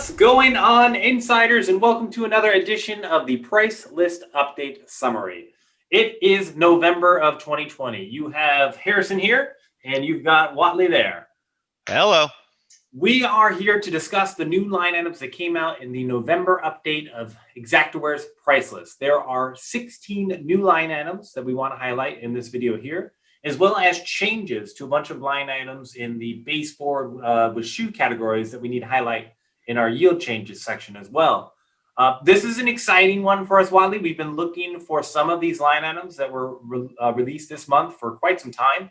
What's going on, insiders, and welcome to another edition of the Price List Update Summary. It is November of 2020. You have Harrison here, and you've got Whatley there. Hello. We are here to discuss the new line items that came out in the November update of Xactware's price list. There are 16 new line items that we want to highlight in this video here, as well as changes to a bunch of line items in the baseboard with shoe categories that we need to highlight in our yield changes section as well. This is an exciting one for us, Wadley. We've been looking for some of these line items that were released this month for quite some time.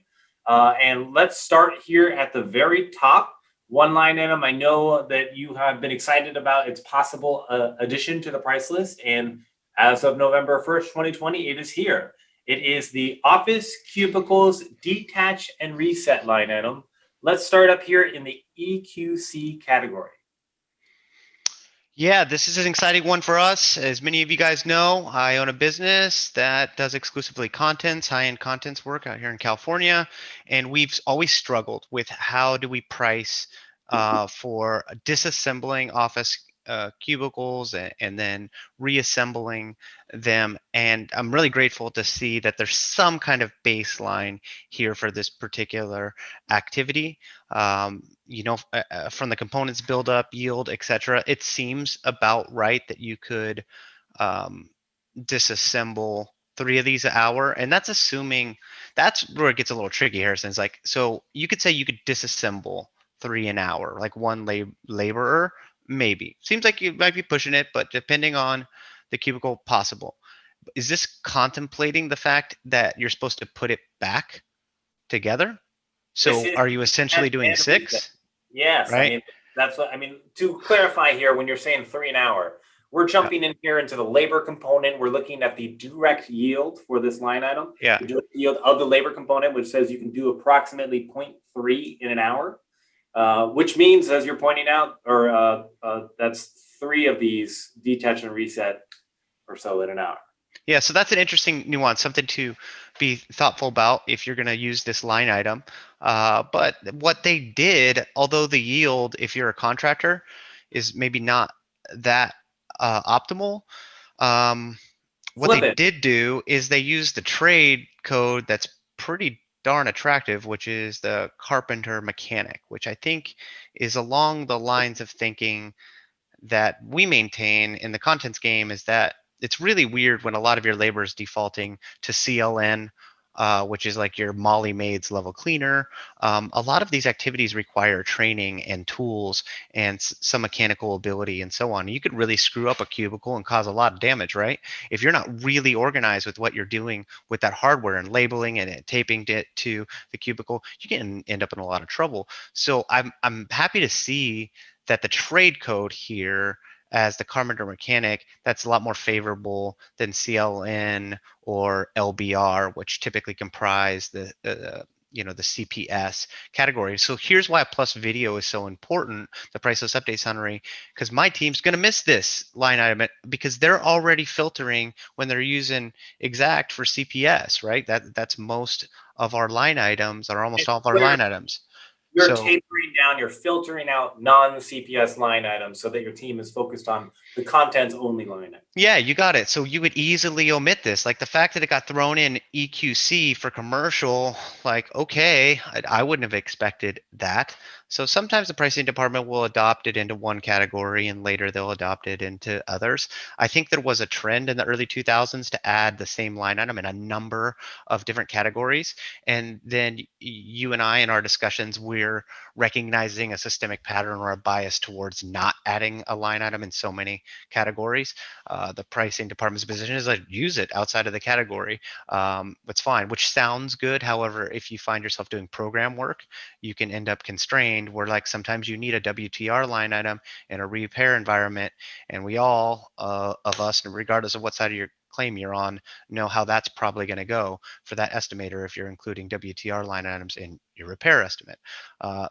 And let's start here at the very top. One line item I know that you have been excited about its possible addition to the price list. And as of November 1st, 2020, it is here. It is the Office Cubicles Detach and Reset line item. Let's start up here in the EQC category. Yeah, this is an exciting one for us. As many of you guys know, I own a business that does exclusively contents, high-end contents work out here in California. And we've always struggled with how do we price for disassembling office cubicles and then reassembling them. And I'm really grateful to see that there's some kind of baseline here for this particular activity. From the components buildup, yield, etc., it seems about right that you could disassemble 3 of these an hour, and that's assuming that's where it gets a little tricky. Harrison, it's like, so you could say you could disassemble 3 an hour, like one laborer, maybe. Seems like you might be pushing it, but depending on the cubicle, possible. Is this contemplating the fact that you're supposed to put it back together? So are you essentially doing 6? Yes, right? I mean, that's what I mean. To clarify here, when you're saying 3 an hour, we're jumping in here into the labor component. We're looking at the direct yield for this line item. Yeah. The direct yield of the labor component, which says you can do approximately 0.3 in an hour, which means, as you're pointing out, or that's 3 of these detach and reset or so in an hour. Yeah, so that's an interesting nuance, something to be thoughtful about if you're going to use this line item. But what they did, although the yield, if you're a contractor, is maybe not that optimal, what they did do is they used the trade code that's pretty darn attractive, which is the carpenter mechanic, which I think is along the lines of thinking that we maintain in the contents game, is that it's really weird when a lot of your labor is defaulting to CLN, which is like your Molly Maids level cleaner. A lot of these activities require training and tools and some mechanical ability and so on. You could really screw up a cubicle and cause a lot of damage, right? If you're not really organized with what you're doing with that hardware and labeling and taping it to the cubicle, you can end up in a lot of trouble. So I'm happy to see that the trade code here as the carpenter mechanic, that's a lot more favorable than CLN or LBR, which typically comprise the CPS category. So here's why plus video is so important, the price list update summary, because my team's going to miss this line item because they're already filtering when they're using Xact for CPS, right? That's most of our line items, or almost all of our line items. You're tapering down, you're filtering out non-CPS line items so that your team is focused on the contents only line item. Yeah, you got it. So you would easily omit this. Like the fact that it got thrown in EQC for commercial, like, okay, I wouldn't have expected that. So sometimes the pricing department will adopt it into one category and later they'll adopt it into others. I think there was a trend in the early 2000s to add the same line item in a number of different categories. And then you and I, in our discussions, we're recognizing a systemic pattern or a bias towards not adding a line item in so many categories. The pricing department's position is like, use it outside of the category. It's fine, which sounds good. However, if you find yourself doing program work, you can end up constrained where like sometimes you need a WTR line item in a repair environment. And we all of us, regardless of what side of your claim you're on, know how that's probably going to go for that estimator if you're including WTR line items in your repair estimate. We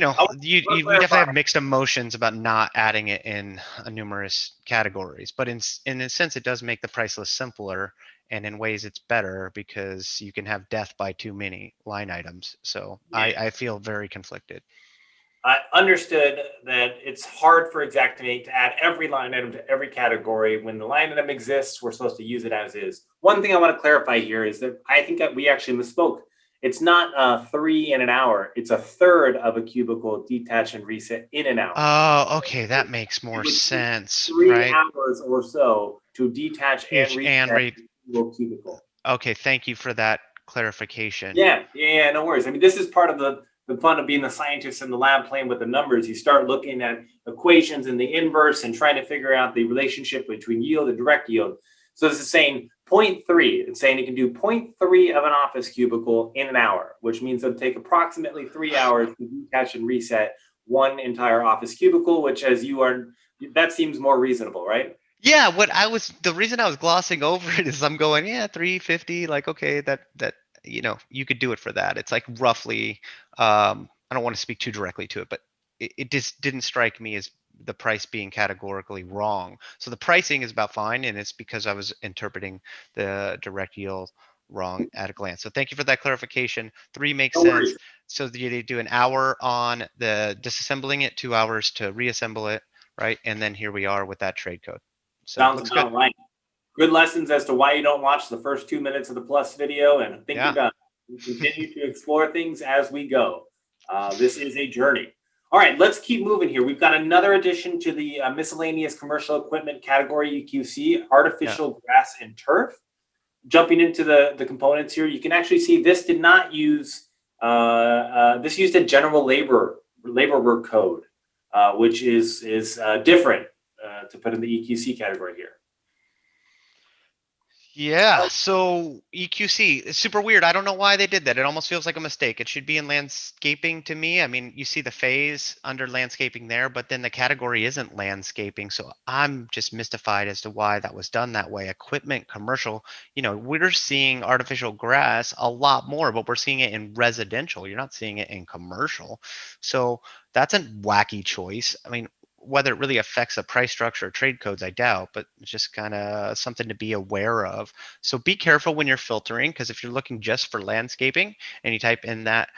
definitely have mixed emotions about not adding it in numerous categories, but in a sense, it does make the price list simpler, and in ways it's better because you can have death by too many line items. So yeah. I feel very conflicted. I understood that it's hard for Xactimate to add every line item to every category. When the line item exists, we're supposed to use it as is. One thing I want to clarify here is that I think that we actually misspoke. It's not 3 in an hour. It's a third of a cubicle detach and reset in an hour. Oh, okay, that makes It more would take sense, 3 hours or so to detach and And reset a single cubicle. okay, thank you for that clarification. Yeah, no worries. I mean, this is part of the fun of being the scientist in the lab playing with the numbers. You start looking at equations in the inverse and trying to figure out the relationship between yield and direct yield. So this is saying 0.3. It's saying it can do 0.3 of an office cubicle in an hour, which means it'll take approximately 3 hours to detach and reset one entire office cubicle, which that seems more reasonable, right? Yeah, the reason I was glossing over it is I'm going, yeah, 350, like, okay, that you could do it for that. It's like roughly, I don't want to speak too directly to it, but it just didn't strike me as the price being categorically wrong. So the pricing is about fine, and it's because I was interpreting the direct yield wrong at a glance. So thank you for that clarification. 3 makes No sense. worries. So they do an hour on the disassembling it, 2 hours to reassemble it, right? And then here we are with that trade code. So Sounds looks good. about right. Good lessons as to why you don't watch the first 2 minutes of the Plus video and think you're Yeah. done. We continue to explore things as we go. This is a journey. All right, let's keep moving here. We've got another addition to the miscellaneous commercial equipment category EQC, Yeah. artificial grass and turf. Jumping into the components here, you can actually see this did not use, this used a general laborer code, which is different to put in the EQC category here. Yeah, so EQC, it's super weird. I don't know why they did that. It almost feels like a mistake. It should be in landscaping to me. I mean, you see the phase under landscaping there, but then the category isn't landscaping. So I'm just mystified as to why that was done that way. Equipment, commercial, we're seeing artificial grass a lot more, but we're seeing it in residential. You're not seeing it in commercial. So that's a wacky choice. I mean, whether it really affects the price structure or trade codes, I doubt, but it's just kind of something to be aware of. So be careful when you're filtering, because if you're looking just for landscaping and you type in that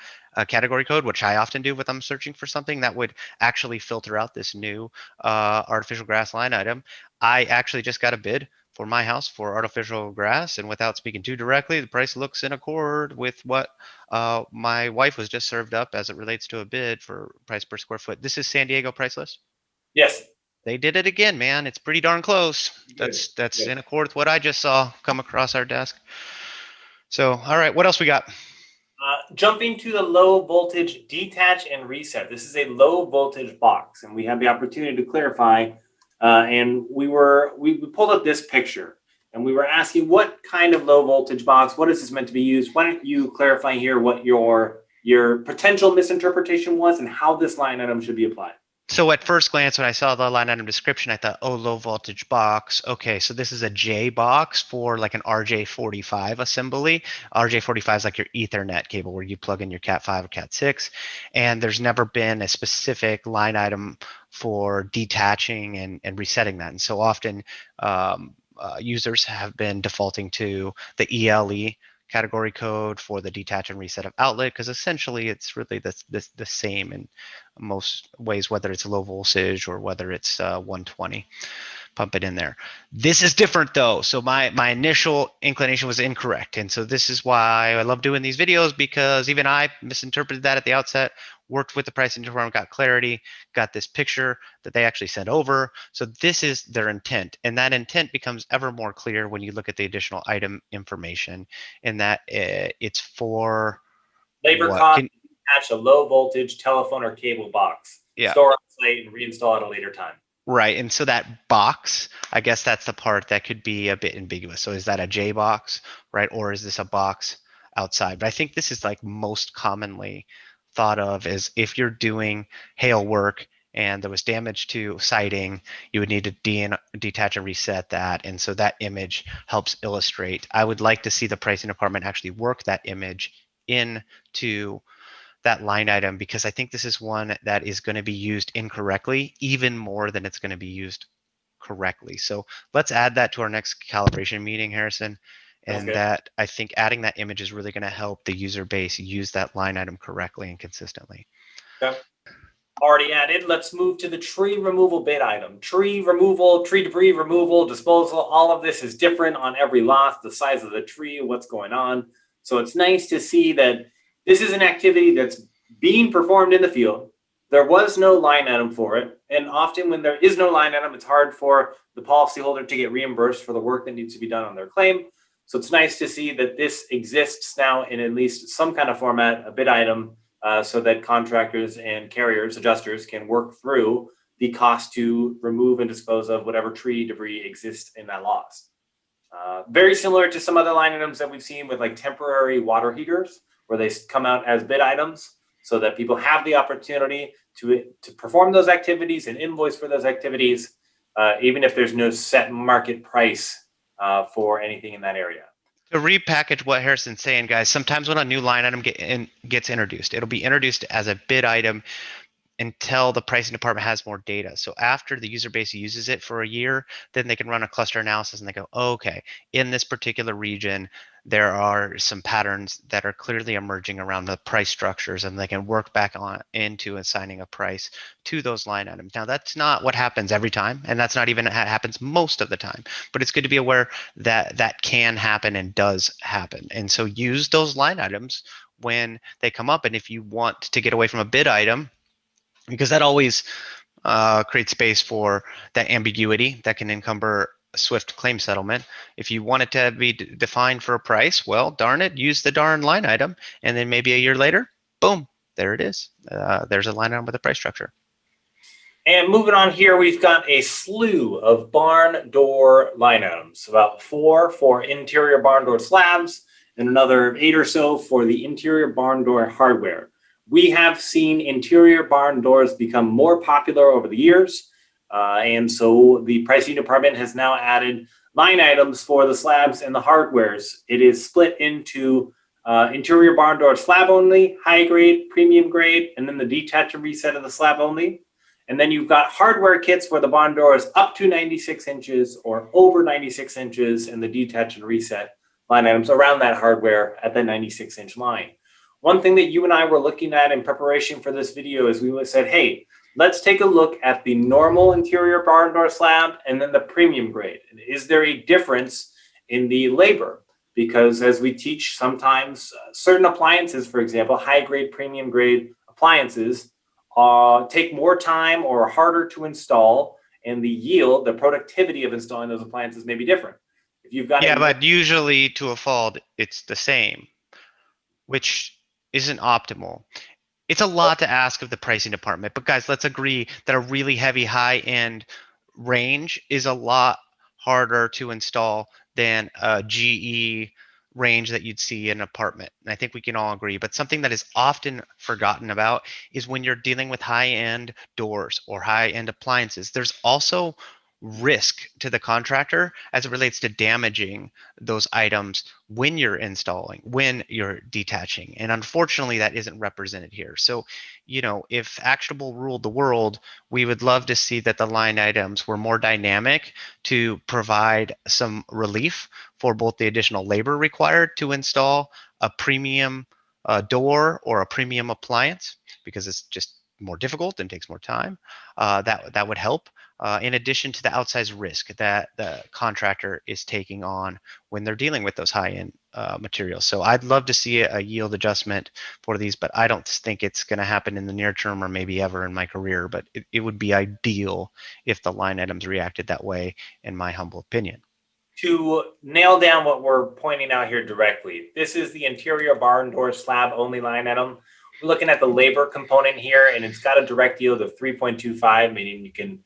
category code, which I often do when I'm searching for something, that would actually filter out this new artificial grass line item. I actually just got a bid for my house for artificial grass, and without speaking too directly, the price looks in accord with what my wife was just served up as it relates to a bid for price per square foot. This is San Diego price list. Yes. They did it again, man. It's pretty darn close. Good. That's Good. in accord with what I just saw come across our desk. So, all right, what else we got? Jumping to the low voltage detach and reset. This is a low voltage box, and we have the opportunity to clarify. And we pulled up this picture, and we were asking what kind of low voltage box. What is this meant to be used? Why don't you clarify here what your potential misinterpretation was and how this line item should be applied? So at first glance, when I saw the line item description, I thought, oh, low voltage box. Okay, so this is a J box for like an RJ45 assembly. RJ45 is like your Ethernet cable where you plug in your Cat5 or Cat6. And there's never been a specific line item for detaching and resetting that. And so often users have been defaulting to the ELE category code for the detach and reset of outlet, because essentially it's really the same in most ways, whether it's low voltage or whether it's 120. Pump it in there. This is different though. So my initial inclination was incorrect. And so this is why I love doing these videos, because even I misinterpreted that at the outset, worked with the pricing department, got clarity, got this picture that they actually sent over. So this is their intent. And that intent becomes ever more clear when you look at the additional item information, in that it's for Labor what? cost to detach a low voltage telephone or cable box. Yeah. Store on site and reinstall at a later time. Right. And so that box, I guess that's the part that could be a bit ambiguous. So is that a J box, right? Or is this a box outside? But I think this is like most commonly thought of as if you're doing hail work and there was damage to siding, you would need to detach and reset that. And so that image helps illustrate. I would like to see the pricing department actually work that image into that line item, because I think this is one that is going to be used incorrectly even more than it's going to be used correctly. So let's add that to our next calibration meeting, Harrison. And that, I think adding that image is really going to help the user base use that line item correctly and consistently. Okay. Already added. Let's move to the tree removal bid item. Tree removal, tree debris removal, disposal, all of this is different on every lot, the size of the tree, what's going on. So it's nice to see that this is an activity that's being performed in the field. There was no line item for it. And often when there is no line item, it's hard for the policyholder to get reimbursed for the work that needs to be done on their claim. So it's nice to see that this exists now in at least some kind of format, a bid item, so that contractors and carriers, adjusters, can work through the cost to remove and dispose of whatever tree debris exists in that loss. Very similar to some other line items that we've seen with like temporary water heaters, where they come out as bid items so that people have the opportunity to perform those activities and invoice for those activities, even if there's no set market price for anything in that area. To repackage what Harrison's saying, guys, sometimes when a new line item gets introduced, it'll be introduced as a bid item until the pricing department has more data. So after the user base uses it for a year, then they can run a cluster analysis and they go, oh, okay, in this particular region, there are some patterns that are clearly emerging around the price structures, and they can work back into assigning a price to those line items. Now, that's not what happens every time, and that's not even happens most of the time, but it's good to be aware that that can happen and does happen. And so use those line items when they come up. And if you want to get away from a bid item, because that always creates space for that ambiguity that can encumber a swift claim settlement. If you want it to be defined for a price, well, darn it, use the darn line item, and then maybe a year later, boom, there it is. There's a line item with a price structure. And moving on here, we've got a slew of barn door line items, about 4 for interior barn door slabs and another 8 or so for the interior barn door hardware. We have seen interior barn doors become more popular over the years. And so the pricing department has now added line items for the slabs and the hardwares. It is split into interior barn door slab only, high grade, premium grade, and then the detach and reset of the slab only. And then you've got hardware kits where the barn door is up to 96 inches or over 96 inches, and the detach and reset line items around that hardware at the 96-inch line. One thing that you and I were looking at in preparation for this video is we said, hey, let's take a look at the normal interior barn door slab and then the premium grade. And is there a difference in the labor? Because as we teach, sometimes certain appliances, for example, high grade, premium grade appliances take more time or are harder to install, and the yield, the productivity of installing those appliances may be different. If you've got but usually to a fault, it's the same, which isn't optimal. It's a lot to ask of the pricing department, but guys, let's agree that a really heavy high-end range is a lot harder to install than a GE range that you'd see in an apartment. And I think we can all agree, but something that is often forgotten about is when you're dealing with high-end doors or high-end appliances, there's also risk to the contractor as it relates to damaging those items when you're installing, when you're detaching. And unfortunately, that isn't represented here. So, you know, if actionable ruled the world, we would love to see that the line items were more dynamic to provide some relief for both the additional labor required to install a premium door or a premium appliance, because it's just more difficult and takes more time. That would help. In addition to the outsized risk that the contractor is taking on when they're dealing with those high-end materials. So I'd love to see a yield adjustment for these, but I don't think it's going to happen in the near term or maybe ever in my career, but it would be ideal if the line items reacted that way, in my humble opinion. To nail down what we're pointing out here directly, this is the interior barn door slab only line item. We're looking at the labor component here, and it's got a direct yield of 3.25, meaning you can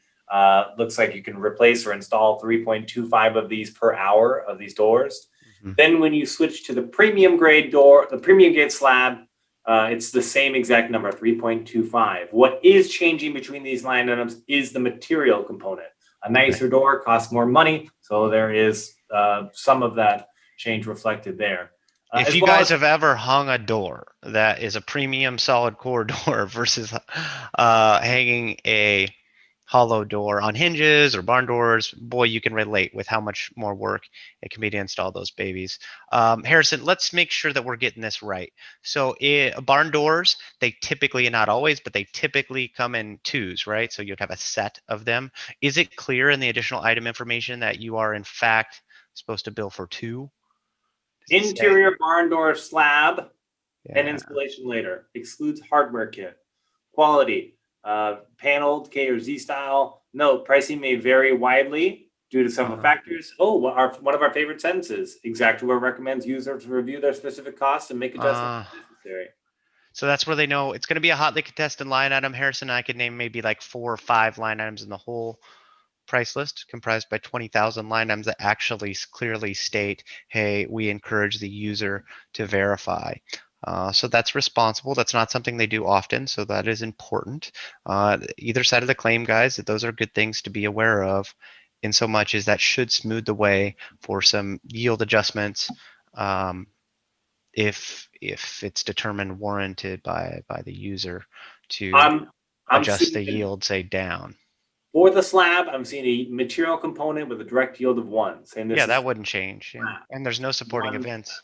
looks like you can replace or install 3.25 of these per hour of these doors. Mm-hmm. Then when you switch to the premium grade door, the premium grade slab, it's the same exact number, 3.25. What is changing between these line items is the material component. A nicer door costs more money, so there is some of that change reflected there. If you guys have ever hung a door that is a premium solid core door versus hanging a hollow door on hinges or barn doors, boy, you can relate with how much more work it can be to install those babies. Harrison, let's make sure that we're getting this right. So barn doors, they typically, not always, but they typically come in twos, right? So you'd have a set of them. Is it clear in the additional item information that you are in fact supposed to bill for two? Does it say? Interior barn door slab and Yeah. installation later. Excludes hardware kit. Quality. Paneled K or Z style. Note, pricing may vary widely due to several factors. Oh, one of our favorite sentences. Xactware recommends users review their specific costs and make adjustments if necessary. So that's where they know it's going to be a hotly contested line item. Harrison and I could name maybe like 4 or 5 line items in the whole price list, comprised by 20,000 line items that actually clearly state, hey, we encourage the user to verify. So that's responsible. That's not something they do often, so that is important. Either side of the claim, guys, that those are good things to be aware of, in so much as that should smooth the way for some yield adjustments, if it's determined warranted by the user to I'm adjust the seeing yield, say, down. for the slab, I'm seeing a material component with a direct yield of 1. Saying this Yeah, is that wouldn't change. Yeah. slab. And there's no supporting 1. events.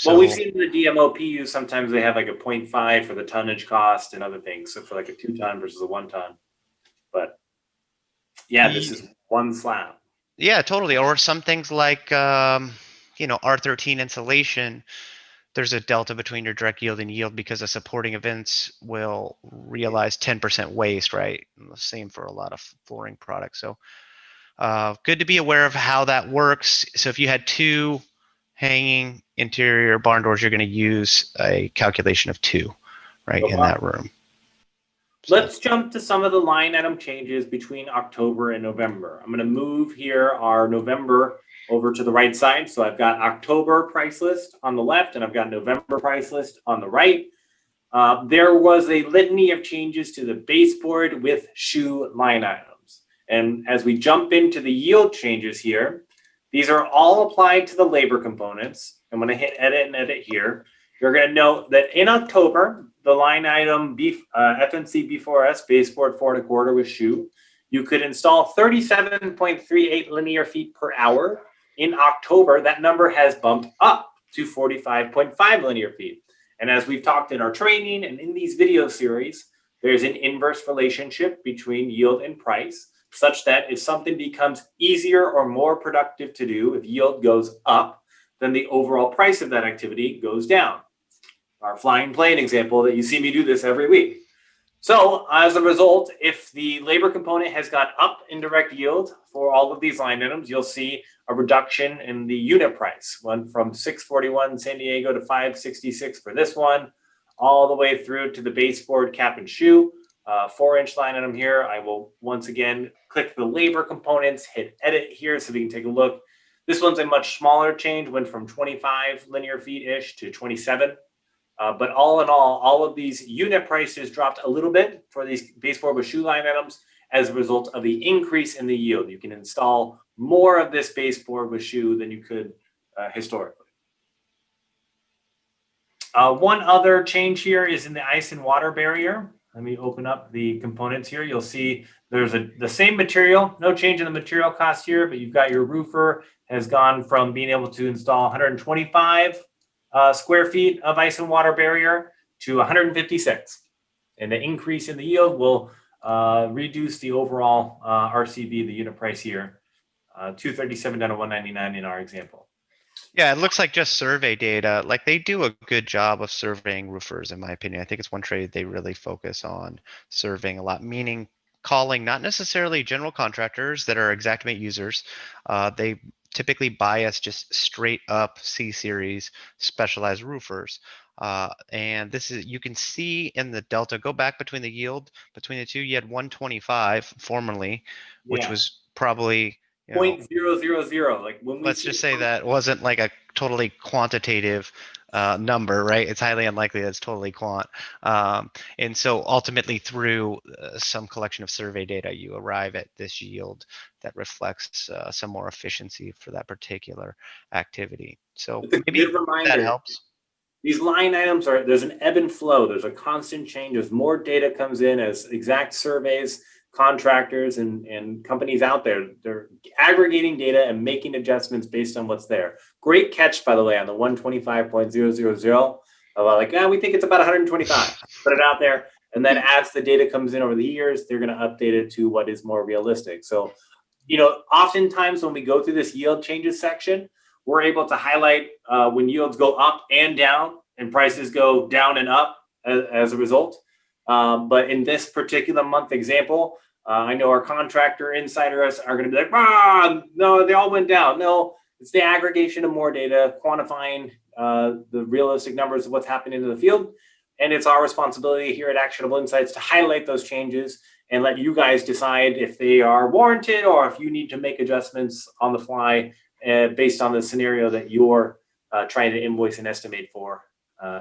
Well, we've So seen in the DMOPU sometimes they have like a 0.5 for the tonnage cost and other things. So for like a 2-ton versus a 1-ton. But yeah, this is 1 slab. yeah, totally. Or some things like R13 insulation, there's a delta between your direct yield and yield because the supporting events will realize 10% waste, right? And the same for a lot of flooring products. So good to be aware of how that works. So if you had 2 hanging interior barn doors, you're going to use a calculation of 2, right, in that room. So. Let's jump to some of the line item changes between October and November. I'm going to move here our November over to the right side. So I've got October price list on the left, and I've got November price list on the right. There was a litany of changes to the baseboard with shoe line items. And as we jump into the yield changes here, these are all applied to the labor components. I'm going to hit edit and edit here. You're going to note that in October, the line item FNC B4S baseboard 4 1/4 with shoe, you could install 37.38 linear feet per hour. In October, that number has bumped up to 45.5 linear feet. And as we've talked in our training and in these video series, there's an inverse relationship between yield and price, such that if something becomes easier or more productive to do, if yield goes up, then the overall price of that activity goes down. Our flying plane example that you see me do this every week. So as a result, if the labor component has gone up in direct yield for all of these line items, you'll see a reduction in the unit price. Went from $641 in San Diego to $566 for this one, all the way through to the baseboard cap and shoe. 4-inch line item here. I will once again click the labor components, hit edit here so we can take a look. This one's a much smaller change, went from 25 linear feet-ish to 27. But all in all of these unit prices dropped a little bit for these baseboard with shoe line items as a result of the increase in the yield. You can install more of this baseboard with shoe than you could historically. One other change here is in the ice and water barrier. Let me open up the components here. You'll see there's the same material, no change in the material cost here, but you've got your roofer has gone from being able to install 125 square feet of ice and water barrier to 156. And the increase in the yield will reduce the overall RCB, the unit price here, 237 down to 199 in our example. Yeah, it looks like just survey data. Like they do a good job of surveying roofers, in my opinion. I think it's one trade they really focus on surveying a lot, meaning calling not necessarily general contractors that are Xactimate users. They typically bias just straight up C-series specialized roofers. And this is, you can see in the delta, go back between the yield between the two, you had 125 formerly, which was probably 0.000. Like when we let's just say that wasn't like a totally quantitative number, right? It's highly unlikely that's totally quant. And so ultimately through some collection of survey data, you arrive at this yield that reflects some more efficiency for that particular activity. So maybe that helps. these line items there's an ebb and flow. There's a constant change as more data comes in, as exact surveys, contractors and companies out there, they're aggregating data and making adjustments based on what's there. Great catch, by the way, on the 125.000. Like, we think it's about 125. Put it out there. And then as the data comes in over the years, they're going to update it to what is more realistic. So, oftentimes when we go through this yield changes section, we're able to highlight when yields go up and down and prices go down and up as a result. But in this particular month example, I know our contractor insiders are going to be like, no, they all went down. No, it's the aggregation of more data, quantifying the realistic numbers of what's happening in the field. And it's our responsibility here at Actionable Insights to highlight those changes and let you guys decide if they are warranted or if you need to make adjustments on the fly based on the scenario that you're trying to invoice and estimate for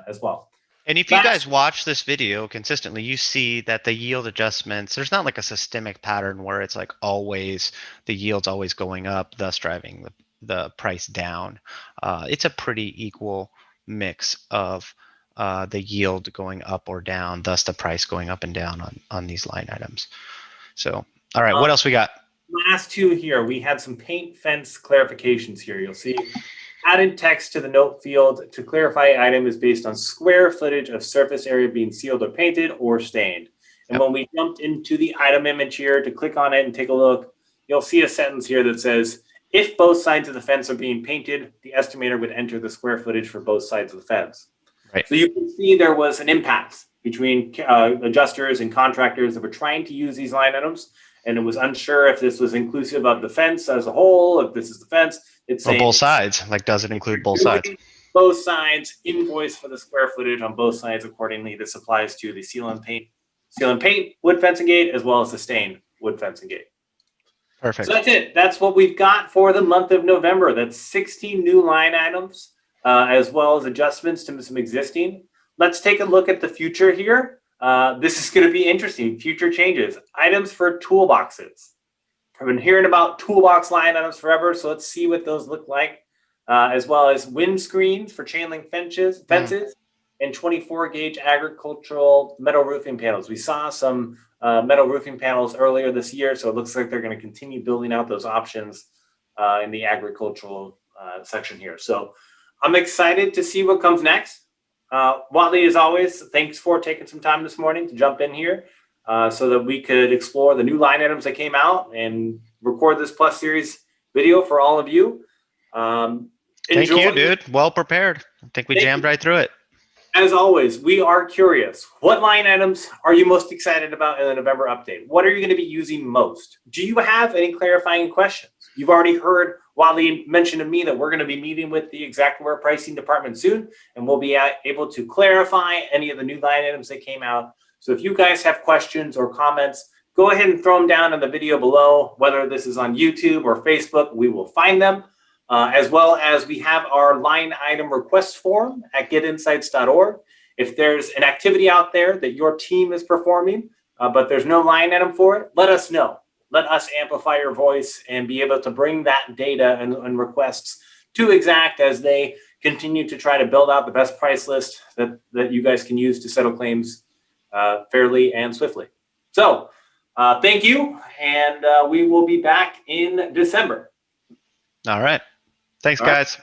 as well. And if you guys watch this video consistently, you see that the yield adjustments, there's not like a systemic pattern where it's like always the yield's always going up, thus driving the price down. It's a pretty equal mix of the yield going up or down, thus the price going up and down on these line items. So, all right, what else we got? Last two here, we had some paint fence clarifications here. You'll see added text to the note field to clarify item is based on square footage of surface area being sealed or painted or stained. And when we jumped into the item image here to click on it and take a look, you'll see a sentence here that says, if both sides of the fence are being painted, the estimator would enter the square footage for both sides of the fence. Right. So you can see there was an impasse between adjusters and contractors that were trying to use these line items, and it was unsure if this was inclusive of the fence as a whole, if this is the fence. It's saying both sides. Like, does it include both sides? Both sides, invoice for the square footage on both sides accordingly. This applies to the seal and paint wood fencing gate as well as the stained wood fencing gate. Perfect. So that's it. That's what we've got for the month of November. That's 16 new line items as well as adjustments to some existing. Let's take a look at the future here. This is going to be interesting. Future changes. Items for toolboxes. I've been hearing about toolbox line items forever, so let's see what those look like. As well as windscreens for chain link fences, and 24-gauge agricultural metal roofing panels. We saw some metal roofing panels earlier this year, so it looks like they're going to continue building out those options in the agricultural section here. So I'm excited to see what comes next. Whatley, as always, thanks for taking some time this morning to jump in here so that we could explore the new line items that came out and record this Plus Series video for all of you. Thank you, dude. Well prepared. I think we jammed right through it. As always, we are curious. What line items are you most excited about in the November update? What are you going to be using most? Do you have any clarifying questions? You've already heard Whatley mention to me that we're going to be meeting with the Xactware pricing department soon, and we'll be able to clarify any of the new line items that came out. So if you guys have questions or comments, go ahead and throw them down in the video below, whether this is on YouTube or Facebook, we will find them. As well as we have our line item request form at getinsights.org. If there's an activity out there that your team is performing, but there's no line item for it, let us know. Let us amplify your voice and be able to bring that data and requests to Exact as they continue to try to build out the best price list that you guys can use to settle claims fairly and swiftly. So thank you, and we will be back in December. All right. Thanks, guys.